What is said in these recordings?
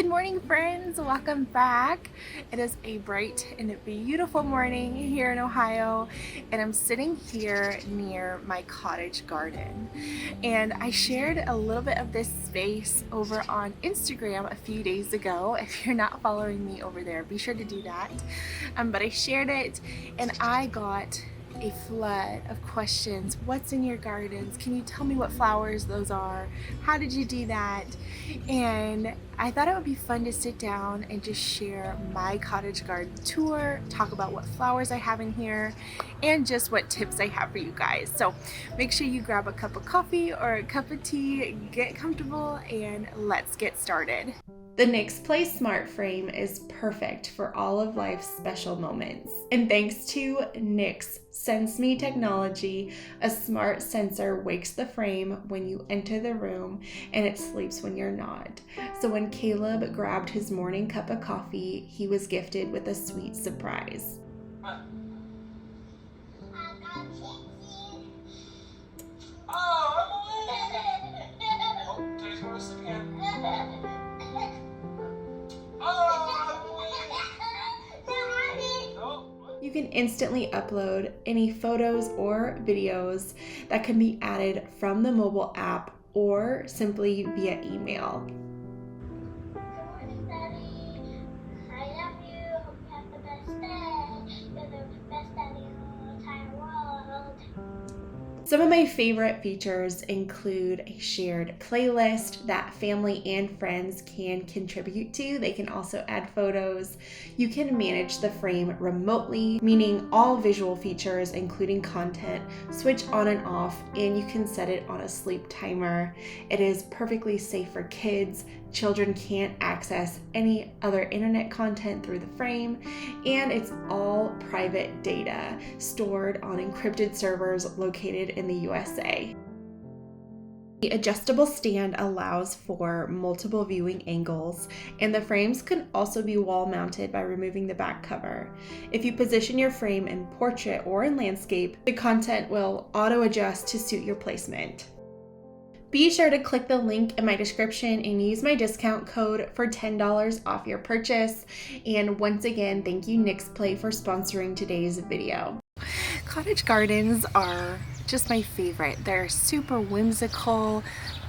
Good morning, friends. Welcome back. It is a bright and beautiful morning here in Ohio, and I'm sitting here near my cottage garden. And I shared a little bit of this space over on Instagram a few days ago. If you're not following me over there, be sure to do that. But I shared it, and I got a flood of questions. What's in your gardens? Can you tell me what flowers those are? How did you do that? And I thought it would be fun to sit down and just share my cottage garden tour, talk about what flowers I have in here, and just what tips I have for you guys. So make sure you grab a cup of coffee or a cup of tea, get comfortable, and let's get started. The Nixplay Smart Frame is perfect for all of life's special moments. And thanks to Nix Sense Me technology, a smart sensor wakes the frame when you enter the room and it sleeps when you're not. So when Caleb grabbed his morning cup of coffee, he was gifted with a sweet surprise. You can instantly upload any photos or videos that can be added from the mobile app or simply via email. Good morning, Daddy. I love you. Hope you have the best day. You're the best daddy in the entire world. Some of my favorite features include a shared playlist that family and friends can contribute to. They can also add photos. You can manage the frame remotely, meaning all visual features, including content, switch on and off, and you can set it on a sleep timer. It is perfectly safe for kids. Children can't access any other internet content through the frame, and it's all private data stored on encrypted servers located in the USA. The adjustable stand allows for multiple viewing angles, and the frames can also be wall mounted by removing the back cover. If you position your frame in portrait or in landscape, the content will auto adjust to suit your placement. Be sure to click the link in my description and use my discount code for $10 off your purchase. And once again, thank you Nixplay for sponsoring today's video. Cottage gardens are just my favorite. They're super whimsical.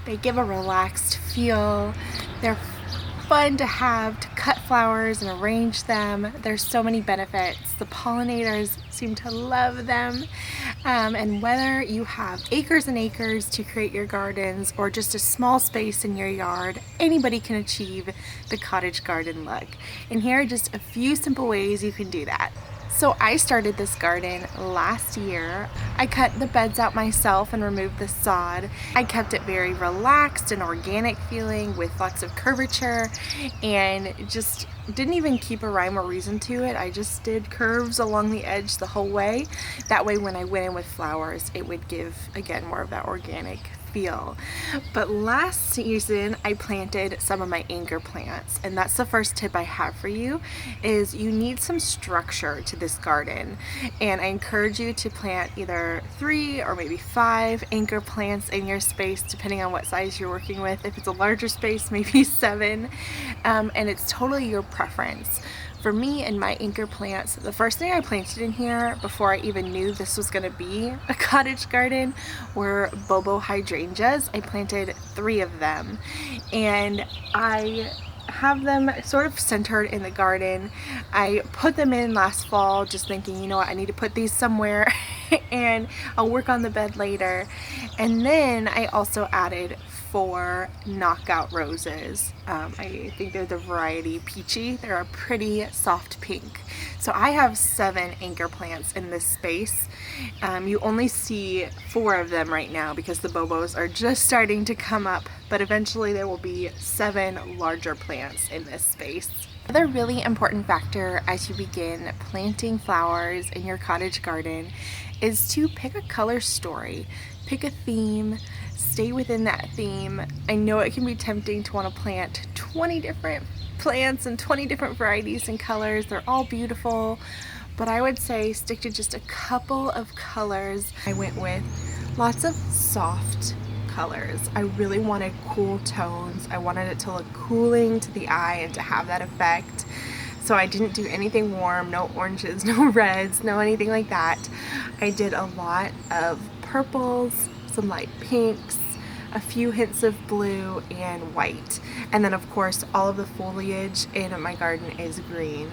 They give a relaxed feel. They're fun to have, to cut flowers and arrange them. There's so many benefits. The pollinators seem to love them. And whether you have acres and acres to create your gardens or just a small space in your yard, anybody can achieve the cottage garden look. And here are just a few simple ways you can do that. So I started this garden last year. I cut the beds out myself and removed the sod. I kept it very relaxed and organic feeling with lots of curvature, and just didn't even keep a rhyme or reason to it. I just did curves along the edge the whole way. That way when I went in with flowers, it would give, again, more of that organic feel. But last season I planted some of my anchor plants, and that's the first tip I have for you, is you need some structure to this garden, and I encourage you to plant either 3 or maybe 5 anchor plants in your space depending on what size you're working with. If it's a larger space, maybe 7, and it's totally your preference. For me and my anchor plants, the first thing I planted in here before I even knew this was going to be a cottage garden were Bobo Hydrangeas. I planted 3 of them, and I have them sort of centered in the garden. I put them in last fall just thinking, you know what, I need to put these somewhere and I'll work on the bed later. And then I also added 4 knockout roses. I think they're the variety Peachy. They're a pretty soft pink. So I have 7 anchor plants in this space. You only see 4 of them right now because the Bobos are just starting to come up, but eventually there will be 7 larger plants in this space. Another really important factor as you begin planting flowers in your cottage garden is to pick a color story. Pick a theme, stay within that theme. I know it can be tempting to want to plant 20 different plants and 20 different varieties and colors. They're all beautiful, but I would say stick to just a couple of colors. I went with lots of soft colors. I really wanted cool tones. I wanted it to look cooling to the eye and to have that effect. So I didn't do anything warm, no oranges, no reds, no anything like that. I did a lot of purples, some light pinks, a few hints of blue and white. And then of course all of the foliage in my garden is green.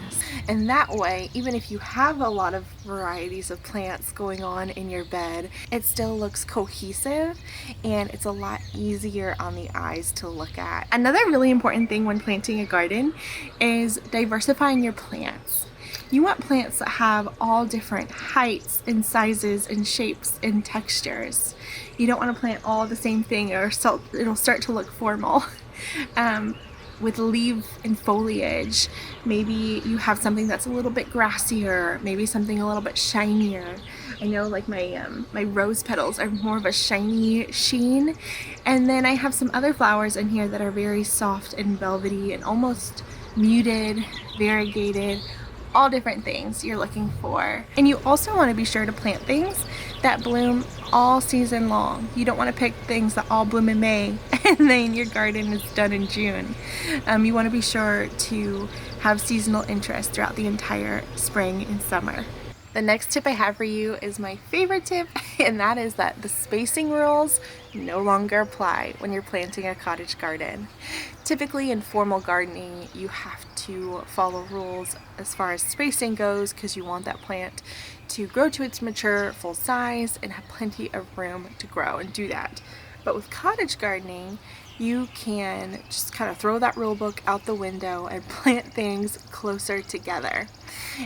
And that way, even if you have a lot of varieties of plants going on in your bed, it still looks cohesive and it's a lot easier on the eyes to look at. Another really important thing when planting a garden is diversifying your plants. You want plants that have all different heights and sizes and shapes and textures. You don't want to plant all the same thing or it'll start to look formal. With leaf and foliage, maybe you have something that's a little bit grassier, maybe something a little bit shinier. I know like my rose petals are more of a shiny sheen, and then I have some other flowers in here that are very soft and velvety and almost muted, variegated, all different things you're looking for. And you also want to be sure to plant things that bloom all season long. You don't want to pick things that all bloom in May and then your garden is done in June. You want to be sure to have seasonal interest throughout the entire spring and summer. The next tip I have for you is my favorite tip, and that is that the spacing rules no longer apply when you're planting a cottage garden. Typically in formal gardening, you have to follow rules as far as spacing goes because you want that plant to grow to its mature full size and have plenty of room to grow and do that. But with cottage gardening, you can just kind of throw that rule book out the window and plant things closer together.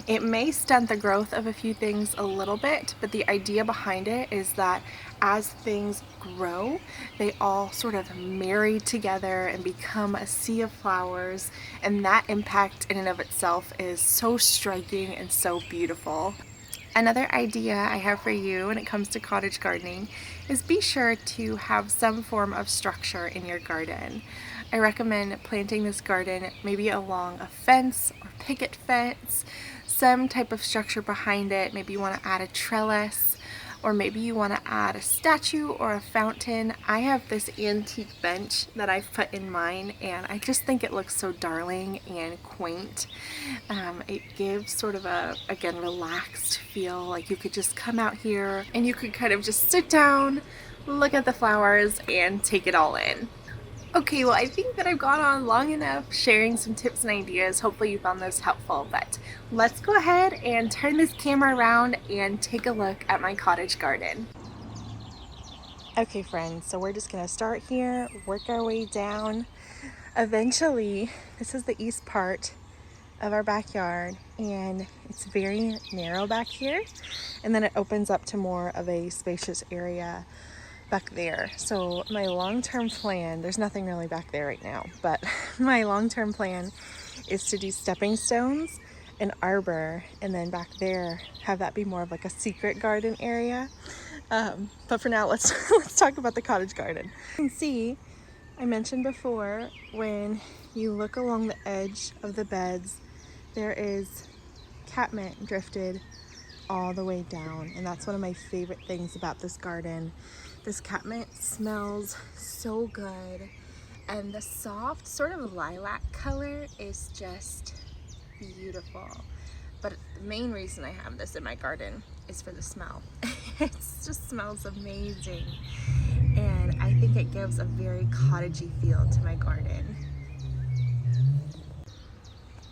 It may stunt the growth of a few things a little bit, but the idea behind it is that as things grow, they all sort of marry together and become a sea of flowers, and that impact in and of itself is so striking and so beautiful. Another idea I have for you when it comes to cottage gardening is be sure to have some form of structure in your garden. I recommend planting this garden maybe along a fence or picket fence, some type of structure behind it. Maybe you want to add a trellis, or maybe you want to add a statue or a fountain. I have this antique bench that I've put in mine, and I just think it looks so darling and quaint. It gives sort of a, again, relaxed feel, like you could just come out here and you could kind of just sit down, look at the flowers, and take it all in. Okay, well, I think that I've gone on long enough sharing some tips and ideas. Hopefully you found those helpful, but let's go ahead and turn this camera around and take a look at my cottage garden. Okay friends, so we're just gonna start here, work our way down. Eventually, this is the east part of our backyard, and it's very narrow back here, and then it opens up to more of a spacious area back there. So my long-term plan, there's nothing really back there right now, but my long-term plan is to do stepping stones, an arbor, and then back there have that be more of like a secret garden area. But for now, let's talk about the cottage garden. You can see, I mentioned before, when you look along the edge of the beds, there is catmint drifted all the way down, and that's one of my favorite things about this garden. This catmint smells so good, and the soft sort of lilac color is just beautiful. But the main reason I have this in my garden is for the smell. It just smells amazing, and I think it gives a very cottagey feel to my garden.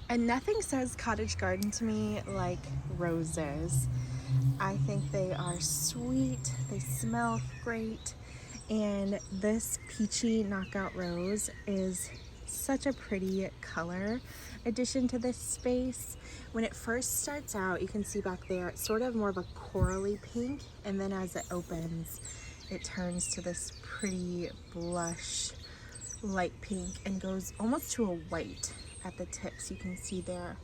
And nothing says cottage garden to me like roses. I think they are sweet, they smell great, and this peachy knockout rose is such a pretty color addition to this space. When it first starts out, you can see back there, it's sort of more of a corally pink, and then as it opens, it turns to this pretty blush light pink and goes almost to a white at the tips, you can see there.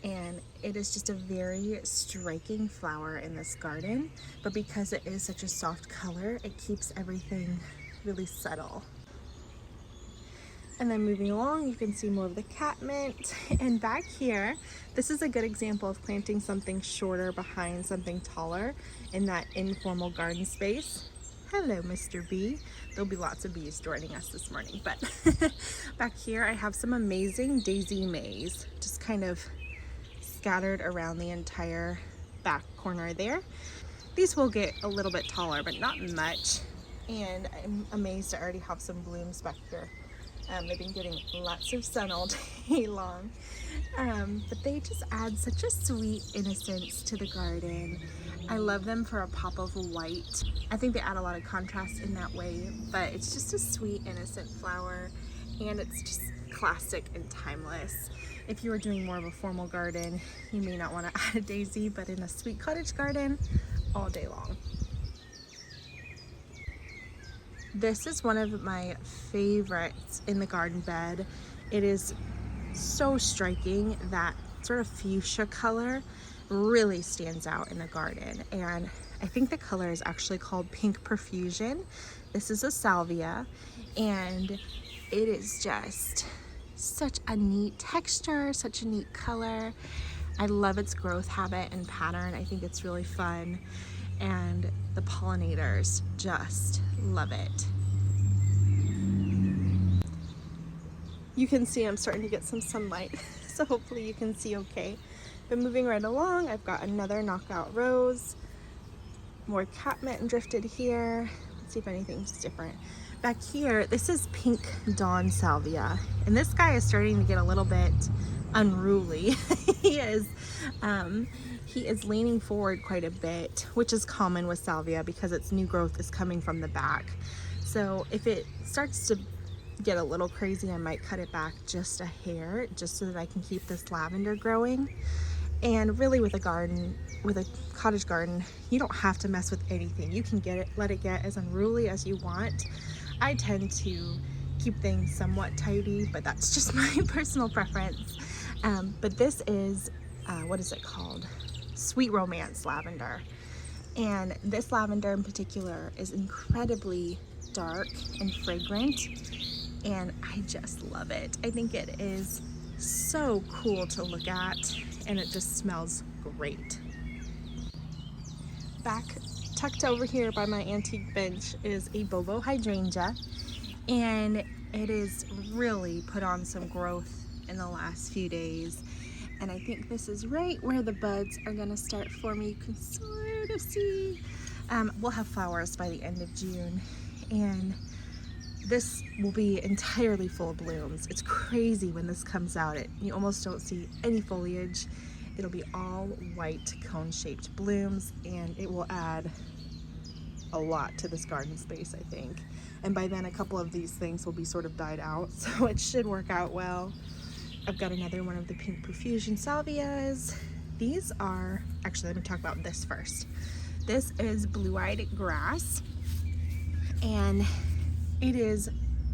And it is just a very striking flower in this garden, but because it is such a soft color, it keeps everything really subtle. And then moving along, you can see more of the catmint. And back here, this is a good example of planting something shorter behind something taller in that informal garden space. Hello, Mr. Bee. There'll be lots of bees joining us this morning, but back here I have some amazing daisy Maes, just kind of scattered around the entire back corner there. These will get a little bit taller, but not much. And I'm amazed I already have some blooms back here. They've been getting lots of sun all day long. But they just add such a sweet innocence to the garden. I love them for a pop of white. I think they add a lot of contrast in that way, but it's just a sweet, innocent flower, and it's just classic and timeless. If you were doing more of a formal garden, you may not want to add a daisy, but in a sweet cottage garden, all day long. This is one of my favorites in the garden bed. It is so striking. That sort of fuchsia color really stands out in the garden, and I think the color is actually called Pink Profusion. This is a Salvia, and it is just such a neat texture, such a neat color. I love its growth habit and pattern. I think it's really fun, and the pollinators just love it. You can see I'm starting to get some sunlight, so hopefully you can see okay. But moving right along, I've got another knockout rose, more catmint drifted here. Let's see if anything's different. Back here, this is Pink Dawn Salvia, and this guy is starting to get a little bit unruly. He is leaning forward quite a bit, which is common with Salvia because its new growth is coming from the back. So if it starts to get a little crazy, I might cut it back just a hair, just so that I can keep this lavender growing. And really, with a garden, with a cottage garden, you don't have to mess with anything. You can let it get as unruly as you want. I tend to keep things somewhat tidy, but that's just my personal preference. But this is, what is it called? Sweet Romance lavender. And this lavender in particular is incredibly dark and fragrant, and I just love it. I think it is so cool to look at, and it just smells great. Back tucked over here by my antique bench is a Bobo Hydrangea, and it is really put on some growth in the last few days, and I think this is right where the buds are gonna start forming. You can sort of see. We'll have flowers by the end of June, and this will be entirely full of blooms. It's crazy when this comes out. You almost don't see any foliage. It'll be all white cone-shaped blooms, and it will add a lot to this garden space, I think. And by then, a couple of these things will be sort of died out, so it should work out well. I've got another one of the Pink Profusion Salvias. These are, actually, let me talk about this first. This is Blue-Eyed Grass, and it is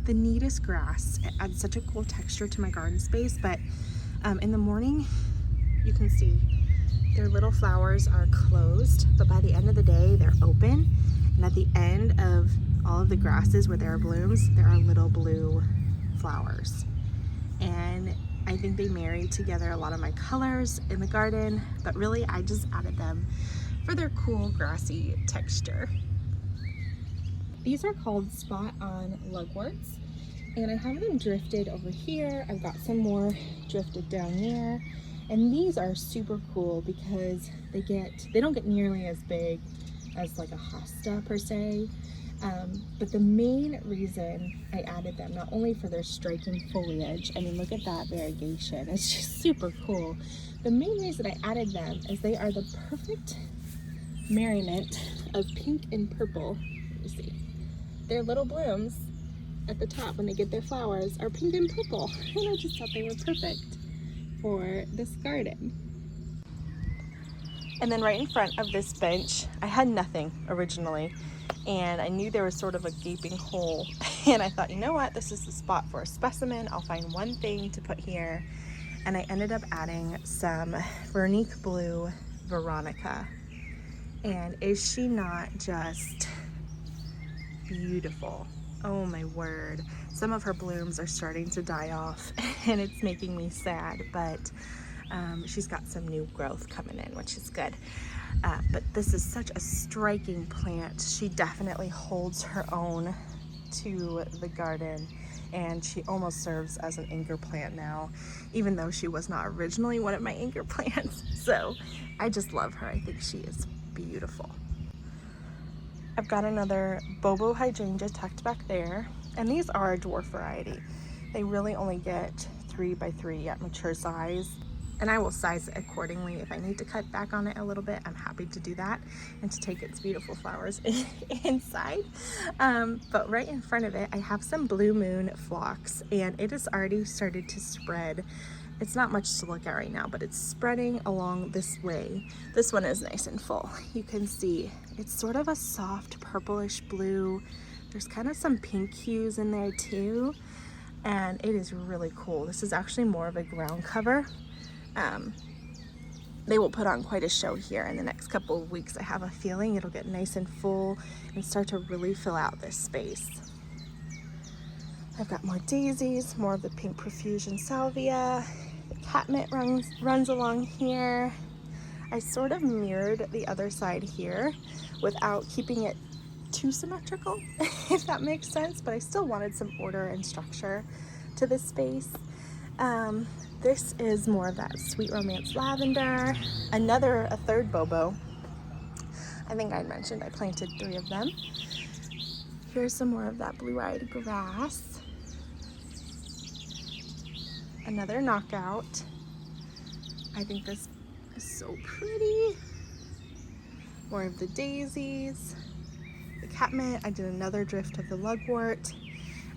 the neatest grass. It adds such a cool texture to my garden space, but in the morning, you can see their little flowers are closed, but by the end of the day, they're open. And at the end of all of the grasses where there are blooms, there are little blue flowers. And I think they marry together a lot of my colors in the garden, but really I just added them for their cool grassy texture. These are called Spot On Lugworths, and I have them drifted over here. I've got some more drifted down there, and these are super cool because they don't get nearly as big as like a hosta per se, but the main reason I added them, not only for their striking foliage, I mean, look at that variegation, it's just super cool. The main reason I added them is they are the perfect merriment of pink and purple. Let me see. Their little blooms at the top when they get their flowers are pink and purple, and I just thought they were perfect for this garden. And then right in front of this bench, I had nothing originally, and I knew there was sort of a gaping hole, and I thought, you know what, this is the spot for a specimen. I'll find one thing to put here, and I ended up adding some Veronique Blue Veronica. And is she not just beautiful? Oh my word. Some of her blooms are starting to die off, and it's making me sad, but she's got some new growth coming in, which is good. But this is such a striking plant. She definitely holds her own to the garden, and she almost serves as an anchor plant now, even though she was not originally one of my anchor plants. So I just love her. I think she is beautiful. I've got another Bobo Hydrangea tucked back there, and these are a dwarf variety. They really only get 3x3 at mature size, and I will size it accordingly. If I need to cut back on it a little bit, I'm happy to do that and to take its beautiful flowers inside. But right in front of it, I have some Blue Moon Phlox, and it has already started to spread. It's not much to look at right now, but it's spreading along this way. This one is nice and full. You can see it's sort of a soft purplish blue. There's kind of some pink hues in there too, and it is really cool. This is actually more of a ground cover. They will put on quite a show here in the next couple of weeks. I have a feeling it'll get nice and full and start to really fill out this space. I've got more daisies, more of the pink Profusion Salvia. The Catmint runs along here. I sort of mirrored the other side here without keeping it too symmetrical, if that makes sense, but I still wanted some order and structure to this space. This is more of that Sweet Romance Lavender. A third Bobo. I think I mentioned I planted 3 of them. Here's some more of that blue-eyed grass. Another knockout. I think this is so pretty. More of the daisies. The Catmint. I did another drift of the Lugworth.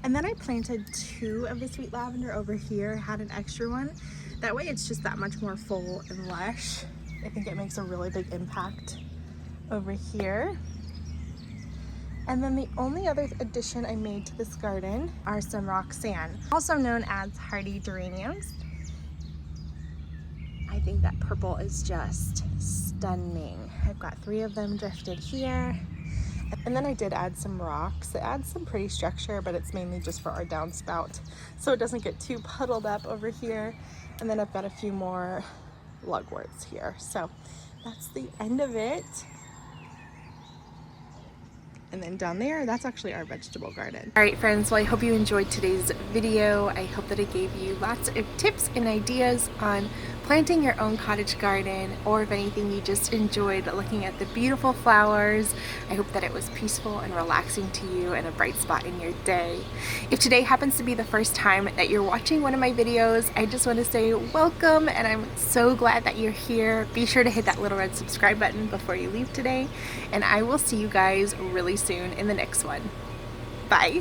And then I planted 2 of the sweet lavender over here, had an extra one. That way it's just that much more full and lush. I think it makes a really big impact over here. And then the only other addition I made to this garden are some Roxanne, also known as hardy geraniums. I think that purple is just stunning. I've got 3 of them drifted here. And then I did add some rocks. It adds some pretty structure, but it's mainly just for our downspout, so it doesn't get too puddled up over here. And then I've got a few more Lugworths here. So that's the end of it. And then down there, that's actually our vegetable garden. All right, friends, well, I hope you enjoyed today's video. I hope that it gave you lots of tips and ideas on planting your own cottage garden, or if anything, you just enjoyed looking at the beautiful flowers. I hope that it was peaceful and relaxing to you and a bright spot in your day. If today happens to be the first time that you're watching one of my videos, I just want to say welcome, and I'm so glad that you're here. Be sure to hit that little red subscribe button before you leave today, and I will see you guys really soon in the next one. Bye.